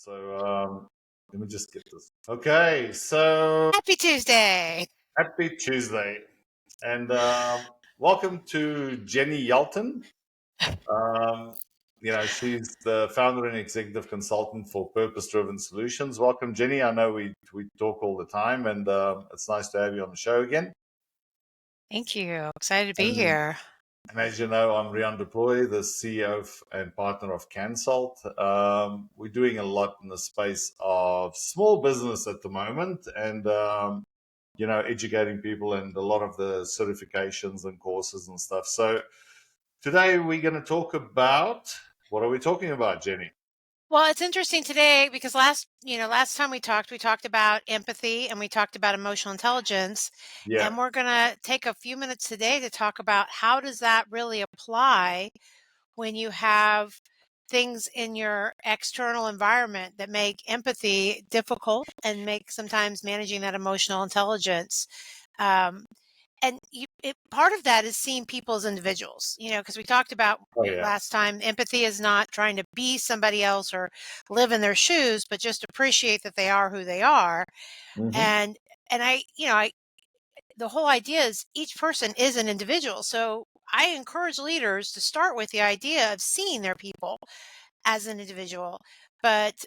So let me just get this. Okay, so Happy Tuesday. happy Tuesday, and welcome to Jenny Yelton. Um, she's the founder and executive consultant for Purpose Driven Solutions. Welcome, Jenny. I know we talk all the time, and it's nice to have you on the show again. Thank you. Excited to be And, here. and as you know, I'm Riaan Jeni, the CEO and partner of Cansalt. We're doing a lot in the space of small business at the moment, and educating people and a lot of the certifications and courses and stuff. So today we're going to talk about, what are we talking about, Jenny? Well, it's interesting today because last time we talked about empathy and we talked about emotional intelligence. Yeah. And we're going to take a few minutes today to talk about how does that really apply when you have things in your external environment that make empathy difficult and make sometimes managing that emotional intelligence. And part of that is seeing people as individuals, because we talked about last time, empathy is not trying to be somebody else or live in their shoes, but just appreciate that they are who they are. Mm-hmm. And the whole idea is each person is an individual. So I encourage leaders to start with the idea of seeing their people as an individual, but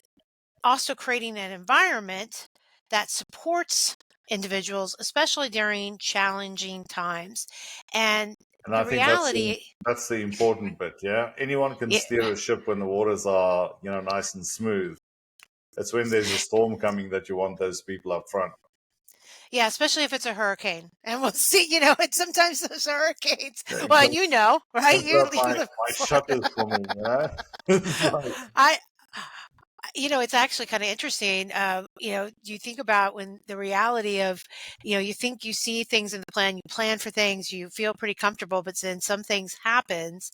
also creating an environment that supports individuals, especially during challenging times. And I the think reality, that's the important bit. Yeah, anyone can steer a ship when the waters are nice and smooth. It's when there's a storm coming that you want those people up front. Yeah, especially if it's a hurricane. And we'll see, and sometimes those hurricanes, well, and right? You My live shutters for me, it's actually kind of interesting. You think about when the reality of, you think you see things in the plan, you plan for things, you feel pretty comfortable, but then some things happens.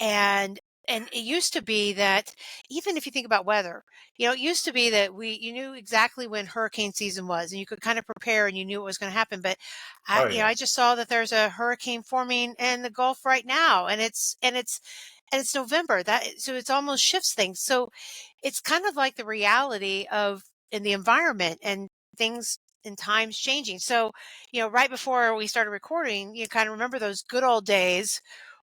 And it used to be that even if you think about weather, it used to be that you knew exactly when hurricane season was and you could kind of prepare and you knew what was going to happen. But I just saw that there's a hurricane forming in the Gulf right now, and it's November. So it almost shifts things. So it's kind of like the reality of in the environment and things and times changing. So, right before we started recording, you kind of remember those good old days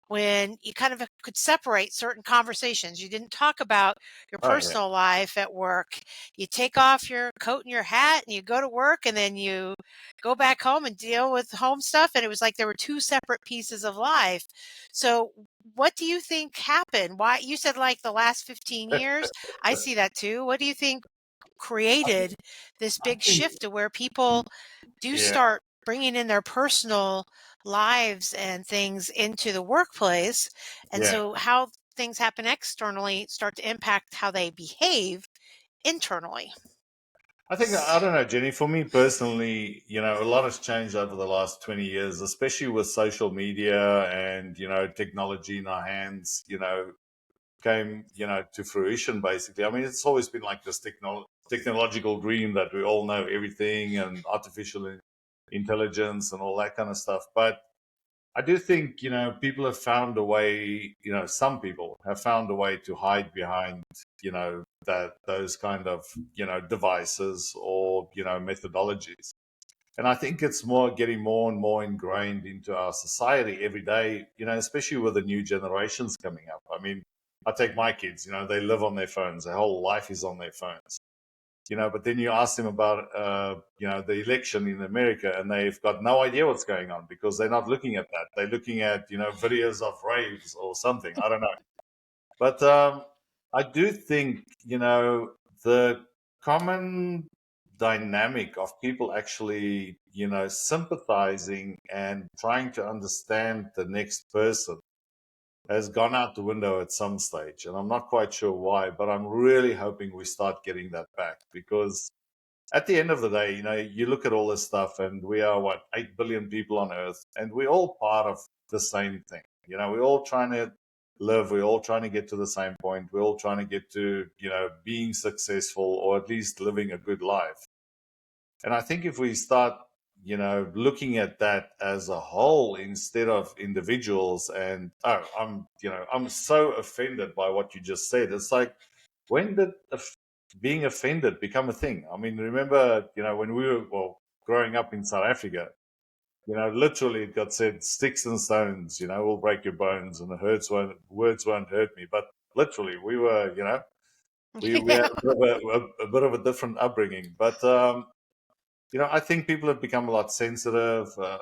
when you kind of could separate certain conversations. You didn't talk about your personal life at work. You take off your coat and your hat and you go to work, and then you go back home and deal with home stuff. And it was like there were two separate pieces of life. So what do you think happened? Why you said like the last 15 years? I see that too. What do you think created this big shift to where people do start bringing in their personal lives and things into the workplace? And so how things happen externally start to impact how they behave internally. I think, I don't know, Jenny, for me personally, a lot has changed over the last 20 years, especially with social media and, technology in our hands, came, to fruition, basically. I mean, it's always been like this technological dream that we all know everything and artificial intelligence and all that kind of stuff. But I do think, people have found a way, some people have found a way to hide behind, those kind of, devices or, methodologies. And I think it's getting more and more ingrained into our society every day, especially with the new generations coming up. I mean, I take my kids, they live on their phones. Their whole life is on their phones. But then you ask them about, the election in America, and they've got no idea what's going on because they're not looking at that. They're looking at, videos of raves or something. I don't know. But I do think, the common dynamic of people actually, sympathizing and trying to understand the next person has gone out the window at some stage. And I'm not quite sure why, but I'm really hoping we start getting that back because at the end of the day, you look at all this stuff and we are, 8 billion people on earth, and we're all part of the same thing. We're all trying to live. We're all trying to get to the same point. We're all trying to get to, being successful or at least living a good life. And I think if we start, looking at that as a whole instead of individuals, and I'm so offended by what you just said. It's like, when did being offended become a thing. I mean, remember, when we were, well, growing up in South Africa, literally it got said, sticks and stones, will break your bones, and words won't hurt me. But literally, we were, we Yeah. had a bit of a different upbringing. But, I think people have become a lot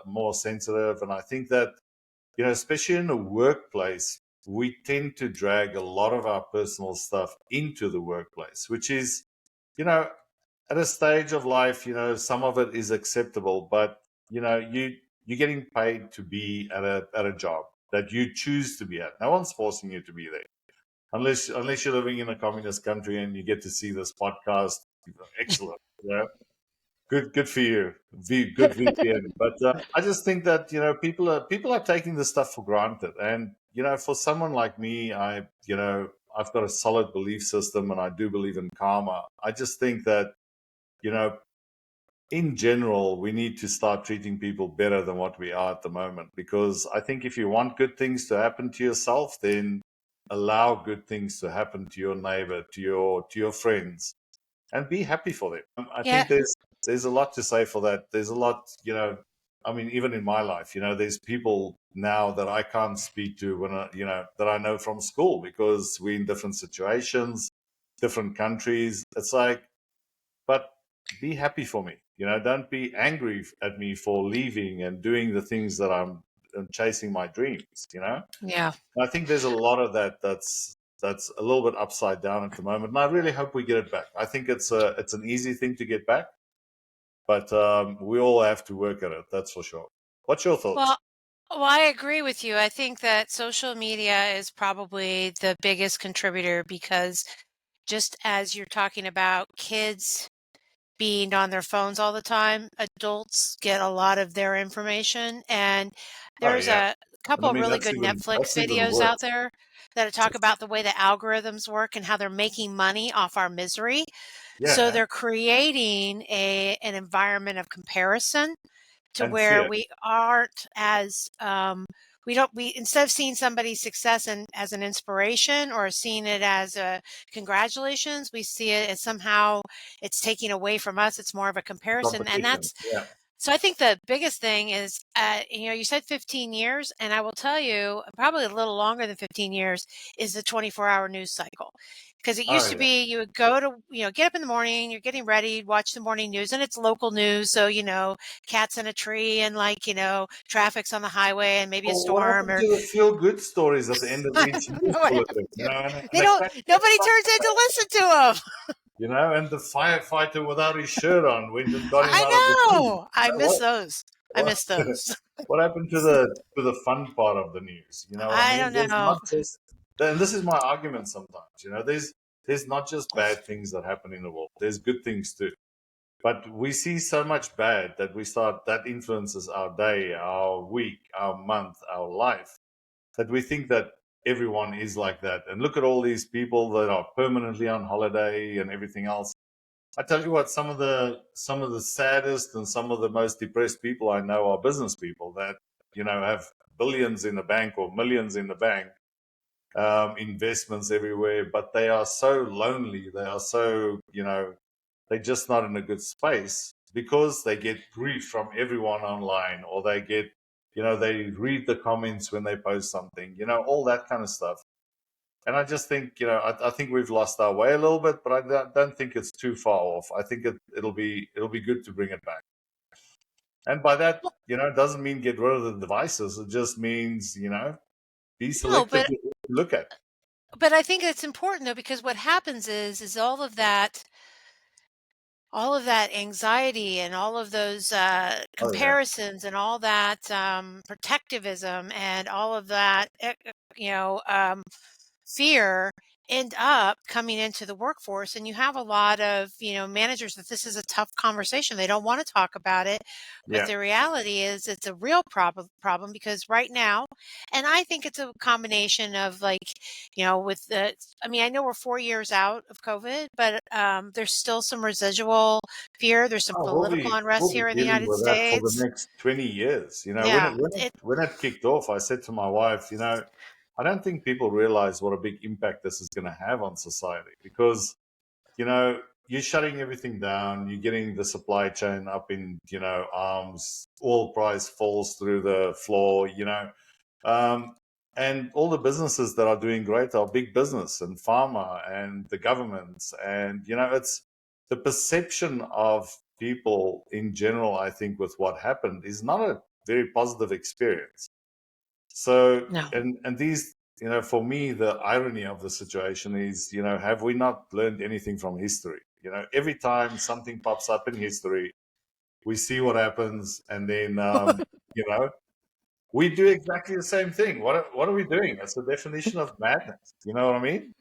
more sensitive. And I think that, especially in the workplace, we tend to drag a lot of our personal stuff into the workplace, which is, you know, at a stage of life, some of it is acceptable, but you're getting paid to be at a job that you choose to be at. No one's forcing you to be there, unless you're living in a communist country and you get to see this podcast. Excellent, good for you. Good VPN. But I just think that people are taking this stuff for granted, and for someone like me, I've got a solid belief system, and I do believe in karma. I just think that you know in general, we need to start treating people better than what we are at the moment. Because I think if you want good things to happen to yourself, then allow good things to happen to your neighbor, to your friends, and be happy for them. I Yeah. think there's a lot to say for that. There's a lot, I mean, even in my life, there's people now that I can't speak to that I know from school, because we're in different situations, different countries. It's like, but be happy for me. Don't be angry at me for leaving and doing the things that I'm chasing my dreams. Yeah. I think there's a lot of that that's a little bit upside down at the moment, and I really hope we get it back. I think it's an easy thing to get back, but we all have to work at it. That's for sure. What's your thoughts? Well, I agree with you. I think that social media is probably the biggest contributor because just as you're talking about kids being on their phones all the time, adults get a lot of their information. And Oh there's yeah, a and I couple of mean really that's good even Netflix that's even videos out worse. there that talk about the way the algorithms work and how they're making money off our misery. So Yeah, they're creating an environment of comparison to and where fear. we aren't as we don't we instead of seeing somebody's success and as an inspiration or seeing it as a congratulations, we see it as somehow it's taking away from us. It's more of a comparison, and Competition. that's Yeah. so I think the biggest thing is, you said 15 years, and I will tell you, probably a little longer than 15 years is the 24-hour news cycle. Because it Oh used to yeah. be you would go to, get up in the morning, you're getting ready, watch the morning news, and it's local news. So, cats in a tree and traffic's on the highway and maybe a Well, what storm happened or to the feel good stories at the end of I each don't news know what happened bulletin? to 'em. And They a don't, crack nobody turns in to listen to them. and the firefighter without his shirt on went and got him out of the I news. know. I miss What those. I what miss those. what happened to the fun part of the news? I I mean, don't there's know. not just, and this is my argument sometimes. There's not just bad things that happen in the world. There's good things too. But we see so much bad that influences our day, our week, our month, our life, that we think that everyone is like that. And look at all these people that are permanently on holiday and everything else. I tell you what, some of the saddest and some of the most depressed people I know are business people that have billions in the bank or millions in the bank, investments everywhere, but they are so lonely. They are so they're just not in a good space because they get grief from everyone online, or they read the comments when they post something, all that kind of stuff. And I just think, I think we've lost our way a little bit, but I don't think it's too far off. I think it'll be good to bring it back. And by that, it doesn't mean get rid of the devices. It just means, be No, selective but with what you look at. I think it's important though because what happens is all of that anxiety and all of those Oh yeah, comparisons and all that protectivism and all of that you know um, fear end up coming into the workforce, and you have a lot of managers that this is a tough conversation, they don't want to talk about it, but yeah. the reality is it's a real problem because right now, and I think it's a combination of with the I mean, I know we're 4 years out of COVID, but there's still some residual fear, there's some Oh, we'll political be we'll unrest be here in the dealing United with that for the States. next 20 years. When it Yeah, when it when it kicked off, I said to my wife, I don't think people realize what a big impact this is going to have on society, because you're shutting everything down. You're getting the supply chain up in, arms. Oil price falls through the floor. Um, and all the businesses that are doing great are big business and pharma and the governments. And, it's the perception of people in general, I think, with what happened is not a very positive experience. So, No. and these, for me, the irony of the situation is, have we not learned anything from history? Every time something pops up in history, we see what happens, and then, you know, we do exactly the same thing. What are we doing? That's the definition of madness. You know what I mean?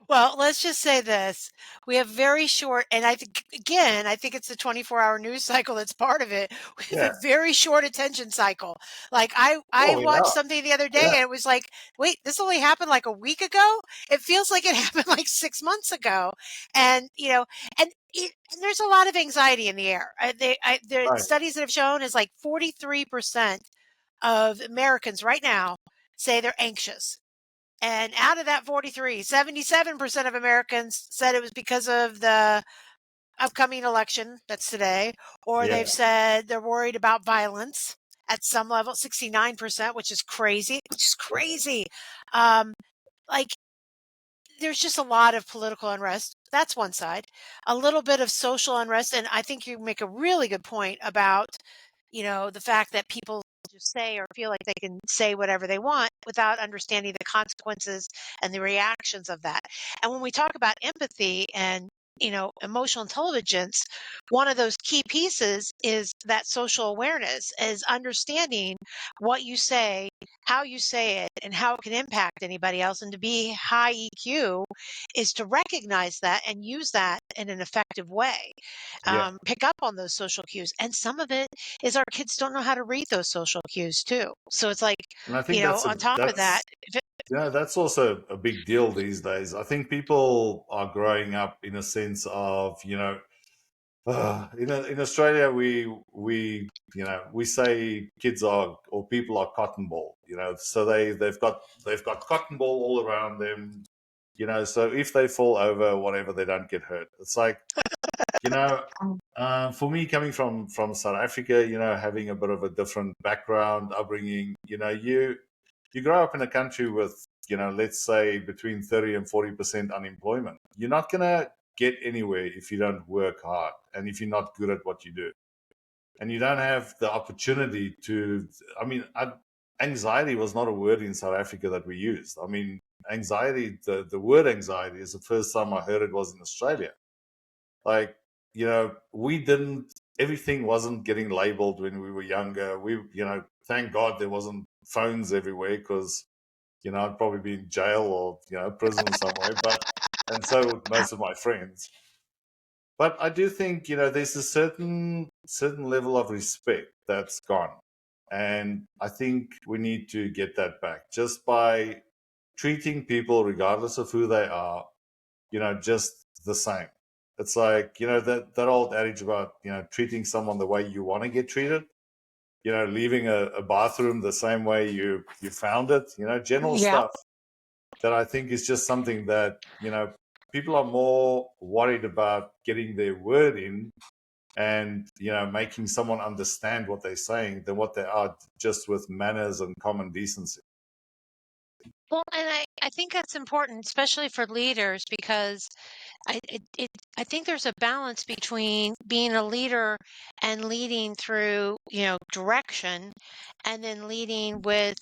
Well, let's just say this. We have very short, and I think, again, I think it's the 24-hour news cycle that's part of it. We have Yeah. a very short attention cycle. Like I Well, we watched are. something the other day Yeah. and it was like, wait, this only happened like a week ago? It feels like it happened like 6 months ago. And, and there's a lot of anxiety in the air. There Right. studies that have shown is like 43% of Americans right now say they're anxious. And out of that 43, 77% of Americans said it was because of the upcoming election that's today, or Yeah. they've said they're worried about violence at some level, 69%, which is crazy, which is crazy. Um, like there's just a lot of political unrest. That's one side. A little bit of social unrest. And I think you make a really good point about, the fact that people just say or feel like they can say whatever they want without understanding the consequences and the reactions of that. And when we talk about empathy and emotional intelligence, one of those key pieces is that social awareness, is understanding what you say, how you say it, and how it can impact anybody else. And to be high EQ is to recognize that and use that in an effective way. Yeah. Pick up on those social cues. And some of it is our kids don't know how to read those social cues too. So it's like, And I think that's on top of that, if it, that's also a big deal these days. I think people are growing up in a sense of, in Australia, we say kids are, or people are cotton ball. So they've got cotton ball all around them. So if they fall over, whatever, they don't get hurt. It's like, you know, for me, coming from South Africa, having a bit of a different background, upbringing, you grow up in a country with, let's say between 30 and 40% unemployment. You're not gonna get anywhere if you don't work hard and if you're not good at what you do, and you don't have the opportunity to. I mean, anxiety was not a word in South Africa that we used. I mean, anxiety, the word anxiety is the first time I heard it was in Australia. Like, we didn't, everything wasn't getting labeled when we were younger. Thank God there wasn't phones everywhere, because, I'd probably be in jail or, prison somewhere. And so would most of my friends. But I do think, there's a certain level of respect that's gone. And I think we need to get that back just by treating people, regardless of who they are, just the same. It's like, that old adage about, treating someone the way you want to get treated, leaving a bathroom the same way you found it, general yeah. stuff that I think is just something that, people are more worried about getting their word in and, making someone understand what they're saying than what they are just with manners and common decency. Well, and I think that's important, especially for leaders, because I think there's a balance between being a leader and leading through, direction, and then leading with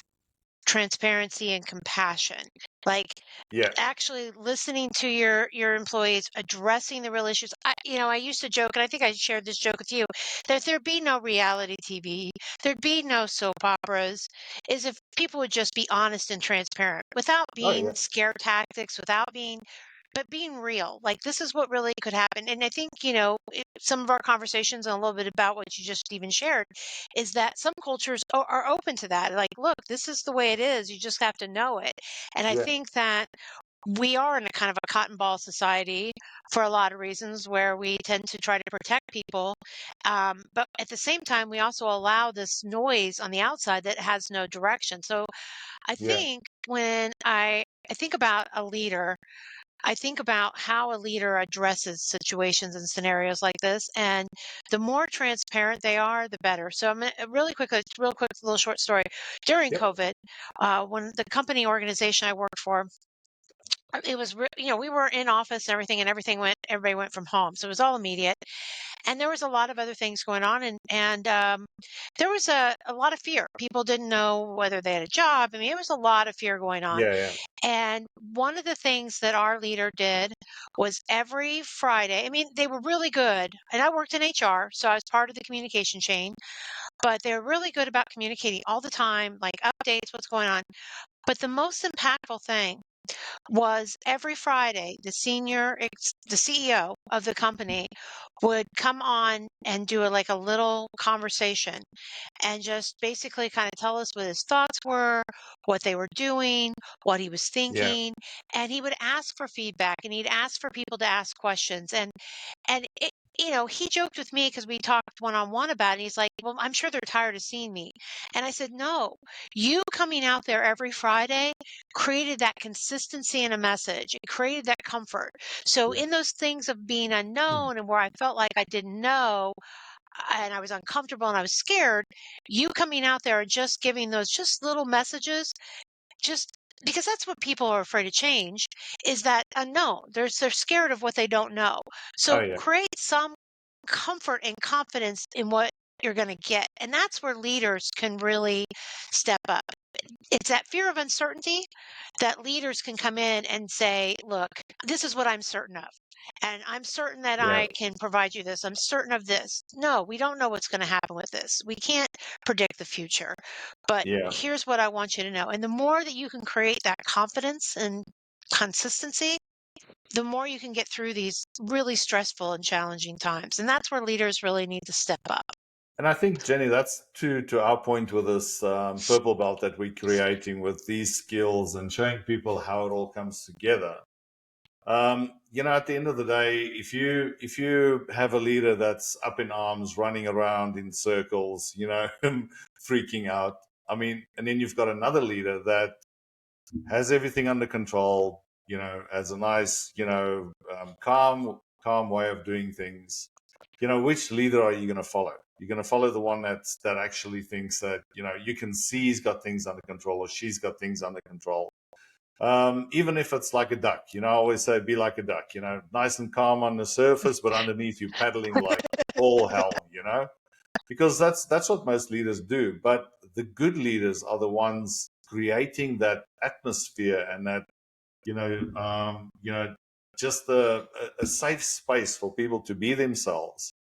transparency and compassion. Like Yeah. actually listening to your employees, addressing the real issues. I used to joke, and I think I shared this joke with you, that there'd be no reality TV, there'd be no soap operas, is if people would just be honest and transparent without Oh, yeah. being scare tactics, without being but being real. Like this is what really could happen. And I think, some of our conversations and a little bit about what you just even shared is that some cultures are open to that. Like, look, this is the way it is. You just have to know it. And I Yeah. think that we are in a kind of a cotton ball society for a lot of reasons where we tend to try to protect people. But at the same time, we also allow this noise on the outside that has no direction. So I Yeah. think when I think about a leader, I think about how a leader addresses situations and scenarios like this, and the more transparent they are, the better. So I'm gonna, real quick, little short story. During Yep. COVID, when the company organization I worked for, it was, we were in office and everybody went from home, so it was all immediate, and there was a lot of other things going on, and there was a lot of fear. People didn't know whether they had a job. I mean, it was a lot of fear going on. Yeah, yeah, And one of the things that our leader did was every Friday, I mean, they were really good. And I worked in HR, so I was part of the communication chain, but they're really good about communicating all the time, like updates, what's going on. But the most impactful thing was every Friday, the CEO of the company would come on and do like a little conversation and just basically kind of tell us what his thoughts were, what they were doing, what he was yeah, thinking, and he would ask for feedback and he'd ask for people to ask questions. And it, he joked with me because we talked one on one about it. He's like, "Well, I'm sure they're tired of seeing me." And I said, "No, you coming out there every Friday created that consistency in a message. It created that comfort. So yeah, in those things of being unknown and where I felt like I didn't know and I was uncomfortable and I was scared, you coming out there and just giving those just little messages, just because that's what people are afraid to change, is that unknown. They're scared of what they don't know. oh So yeah, create some comfort and confidence in what you're going to get. And that's where leaders can really step up. It's that fear of uncertainty that leaders can come in and say, "Look, this is what I'm certain of. And I'm certain that yeah, I can provide you this. I'm certain of this." No, we don't know what's going to happen with this. We can't predict the future. But yeah. here's what I want you to know. And the more that you can create that confidence and consistency, the more you can get through these really stressful and challenging times. And that's where leaders really need to step up. And I think, Jenny, that's to our point with this purple belt that we're creating with these skills and showing people how it all comes together. At the end of the day, if you have a leader that's up in arms, running around in circles, freaking out. I mean, and then you've got another leader that has everything under control. Has a nice, calm way of doing things. Which leader are you going to follow? You're going to follow the one that actually thinks that you can see he's got things under control or she's got things under control. Even if it's like a duck, I always say be like a duck, nice and calm on the surface, but underneath you paddling like all hell, because that's what most leaders do. But the good leaders are the ones creating that atmosphere and that, you know, um, you know, just a safe space for people to be themselves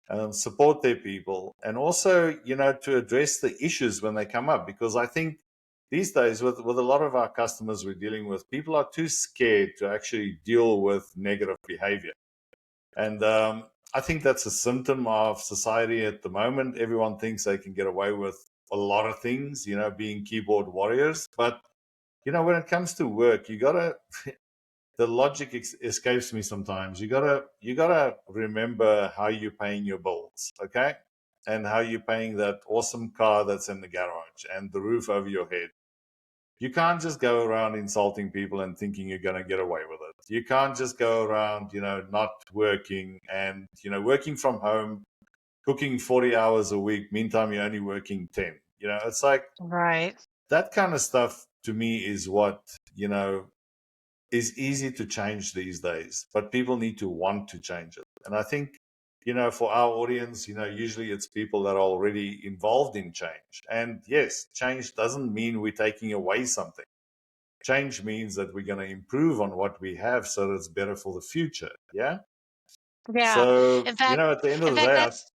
and support their people, and also, to address the issues when they come up. Because I think these days, with a lot of our customers we're dealing with, people are too scared to actually deal with negative behavior. And I think that's a symptom of society at the moment. Everyone thinks they can get away with a lot of things, being keyboard warriors. But, when it comes to work, you got to, the logic escapes me sometimes. You gotta remember how you're paying your bills, okay? And how you're paying that awesome car that's in the garage and the roof over your head. You can't just go around insulting people and thinking you're going to get away with it. You can't just go around, not working and, working from home, cooking 40 hours a week. Meantime, you're only working 10. It's like Right. that kind of stuff to me is what, is easy to change these days, but people need to want to change it. And I think, for our audience, usually it's people that are already involved in change. And yes, change doesn't mean we're taking away something. Change means that we're going to improve on what we have so that it's better for the future. Yeah. Yeah. So, In fact, at the end of in the fact, day, that's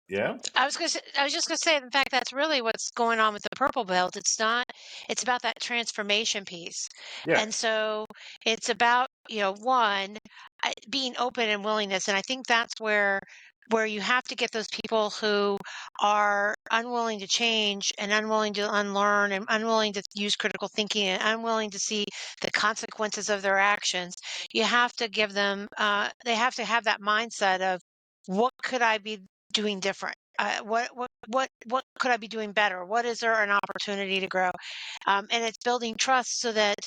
yeah, I was just gonna say, in fact, that's really what's going on with the purple belt. It's about that transformation piece. yeah, And so it's about, one, being open and willingness. And I think that's where you have to get those people who are unwilling to change and unwilling to unlearn and unwilling to use critical thinking and unwilling to see the consequences of their actions. You have to give them, they have to have that mindset of, what could I be doing different? What could I be doing better? What is there an opportunity to grow? And it's building trust so that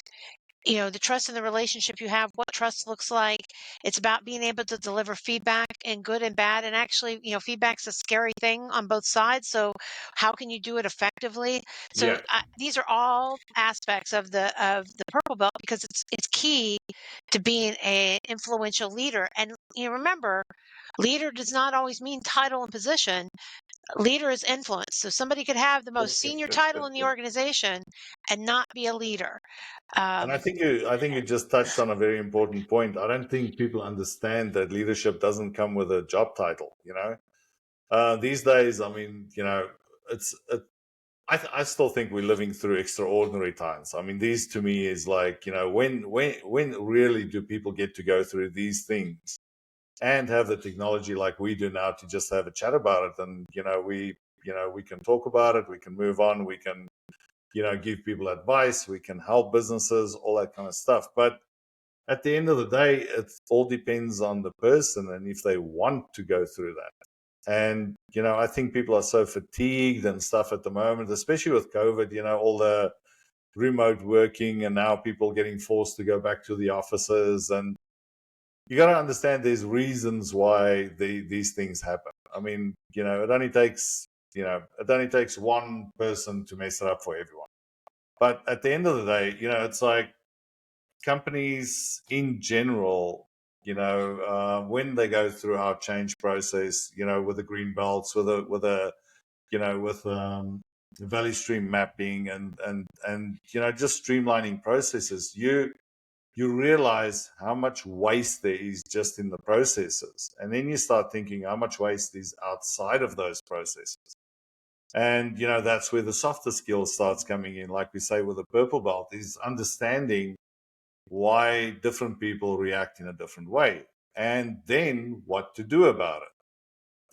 the trust in the relationship you have, what trust looks like. It's about being able to deliver feedback and good and bad. And actually, feedback's a scary thing on both sides. So how can you do it effectively? So Yeah, these are all aspects of the purple belt, because it's key to being an influential leader. And remember, leader does not always mean title and position. Leader is influence. So somebody could have the most senior title in the organization and not be a leader. and I Um, think you just touched on a very important point. I don't think people understand that leadership doesn't come with a job title. These days, I mean, it's. I still think we're living through extraordinary times. I mean, these to me is like, when really do people get to go through these things and have the technology like we do now to just have a chat about it, and we can talk about it, we can move on, we can give people advice, we can help businesses, all that kind of stuff. But at the end of the day, it all depends on the person and if they want to go through that. And I think people are so fatigued and stuff at the moment, especially with COVID, all the remote working, and now people getting forced to go back to the offices. And you got to understand there's reasons why these things happen. I mean, it only takes one person to mess it up for everyone. But at the end of the day, it's like companies in general, when they go through our change process, with the green belts, with value stream mapping, and just streamlining processes, you realize how much waste there is just in the processes, and then you start thinking how much waste is outside of those processes. And that's where the softer skills starts coming in, like we say with the purple belt, is understanding why different people react in a different way, and then what to do about it.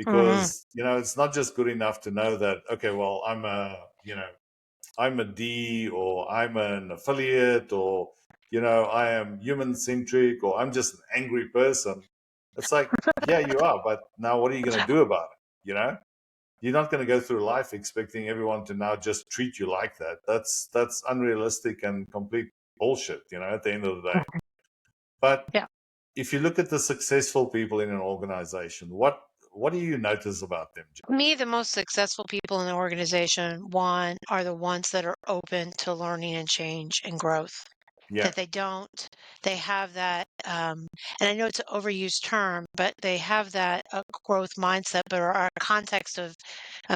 mhm. Because it's not just good enough to know that, okay, well, I'm a D, or I'm an affiliate, or I am human centric, or I'm just an angry person. It's like, yeah, you are, but now what are you going to do about it? You're not going to go through life expecting everyone to now just treat you like that. That's unrealistic and complete bullshit, at the end of the day. But Yeah. if you look at the successful people in an organization, what do you notice about them, Jim? Me, the most successful people in the organization, one, are the ones that are open to learning and change and growth. Yeah, That they have that, and I know it's an overused term, but they have that growth mindset, but are a context of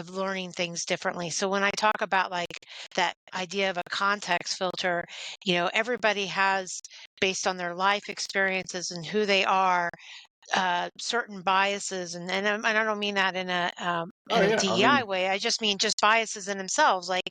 learning things differently. So when I talk about like that idea of a context filter, everybody has, based on their life experiences and who they are, certain biases, and I don't mean that oh in a yeah, I DEI mean, way. I just mean just biases in themselves, like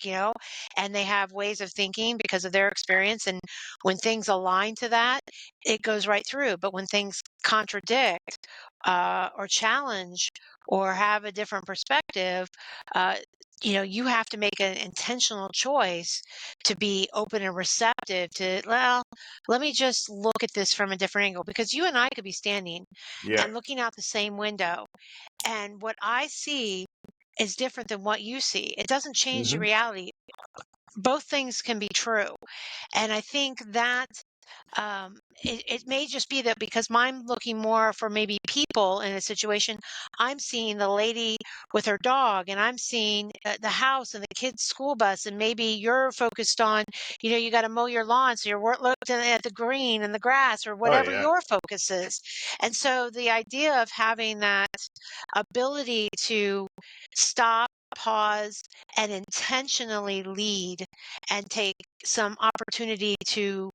and they have ways of thinking because of their experience. And when things align to that, it goes right through. But when things contradict, or challenge, or have a different perspective, uh, you have to make an intentional choice to be open and receptive to, well, let me just look at this from a different angle, because you and I could be standing yeah, and looking out the same window, and what I see is different than what you see. It doesn't change the hmm reality. Both things can be true. And I think that it may just be that because I'm looking more for maybe people in a situation, I'm seeing the lady with her dog, and I'm seeing the house and the kid's school bus, and maybe you're focused on, you got to mow your lawn, so you're looking at the green and the grass, or oh whatever yeah, your focus is. And so the idea of having that ability to stop, pause, and intentionally lead, and take some opportunity to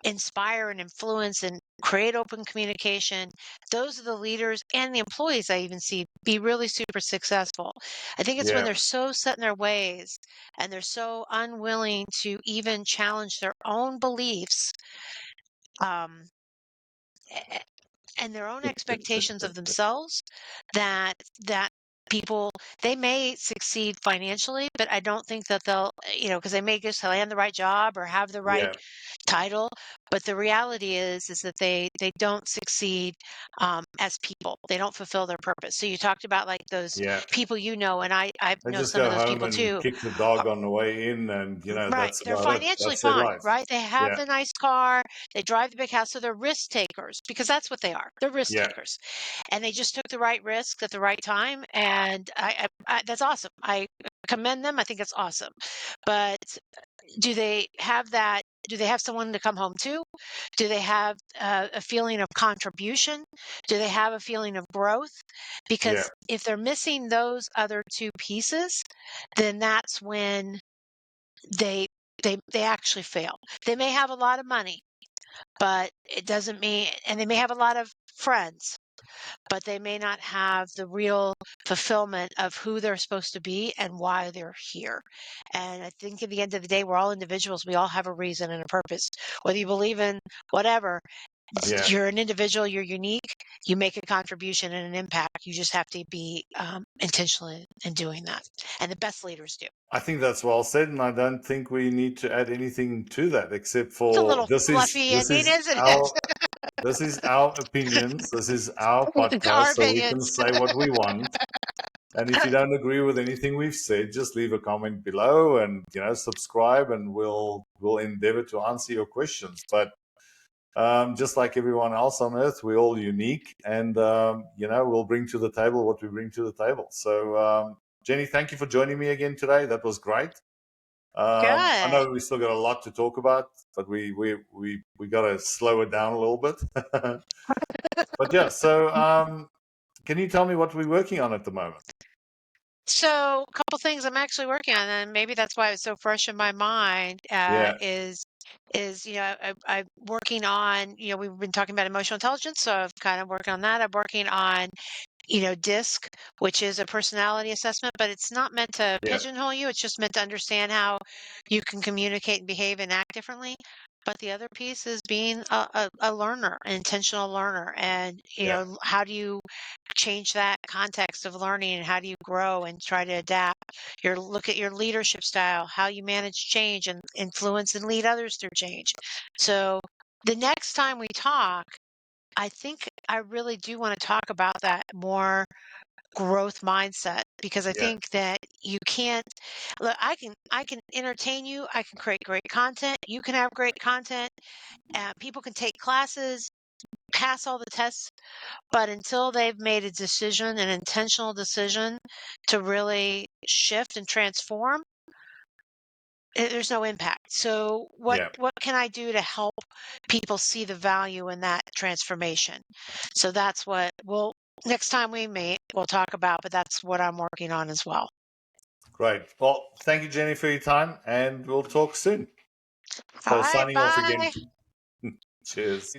inspire and influence and create open communication. Those are the leaders and the employees I even see be really super successful. I think it's when yeah, they're so set in their ways and they're so unwilling to even challenge their own beliefs, um, a- and their own expectations of themselves, that that people, they may succeed financially, but I don't think that they'll, because they may just land the right job or have the right yeah, title. But the reality is that they don't succeed, as people. They don't fulfill their purpose. So you talked about like those Yeah. people, and I They know just some of go those home people and too. kick the dog on the way in, and Right. that's They're about it. financially That's their fine, life. right? They have Yeah. the nice car, they drive the big house, so they're risk takers because that's what they are. They're risk Yeah. takers. And they just took the right risk at the right time. And that's awesome. I commend them. I think it's awesome. But do they have that? Do they have someone to come home to? Do they have a feeling of contribution? Do they have a feeling of growth? Yeah. Because if they're missing those other two pieces, then that's when they they actually fail. They may have a lot of money, but it doesn't mean, and they may have a lot of friends, but they may not have the real fulfillment of who they're supposed to be and why they're here. And I think at the end of the day, we're all individuals. We all have a reason and a purpose. Whether you believe in whatever, Yeah. you're an individual, you're unique, you make a contribution and an impact. You just have to be intentional in doing that. And the best leaders do. I think that's well said, and I don't think we need to add anything to that except It's a for little fluffy ending, isn't it? this is our opinions. This is our podcast, Our so we can opinions. say what we want. And if you don't agree with anything we've said, just leave a comment below, and subscribe, and we'll endeavor to answer your questions. But just like everyone else on earth, we're all unique, and we'll bring to the table what we bring to the table. So Jenny, thank you for joining me again today. That was great. I Good. know we still got a lot to talk about, but we got to slow it down a little bit. But yeah, so can you tell me what we're working on at the moment? So, a couple things I'm actually working on, and maybe that's why it's so fresh in my mind. Yeah, Is I'm working on, we've been talking about emotional intelligence, so I've kind of working on that. I'm working on DISC, which is a personality assessment, but it's not meant to yeah, pigeonhole you. It's just meant to understand how you can communicate and behave and act differently. But the other piece is being a learner, an intentional learner. And, yeah, how do you change that context of learning and how do you grow and try to adapt look at your leadership style, how you manage change and influence and lead others through change. So the next time we talk, I think I really do want to talk about that more growth mindset because I yeah, think that you can't look, I can entertain you, I can create great content, you can have great content, people can take classes, pass all the tests, but until they've made a decision, an intentional decision to really shift and transform, there's no impact. So what yeah. what can I do to help people see the value in that transformation? So that's what we'll next time we meet, we'll talk about, but that's what I'm working on as well. Great. Well, thank you, Jenny, for your time, and we'll talk soon. All So right, signing off again. bye. Cheers.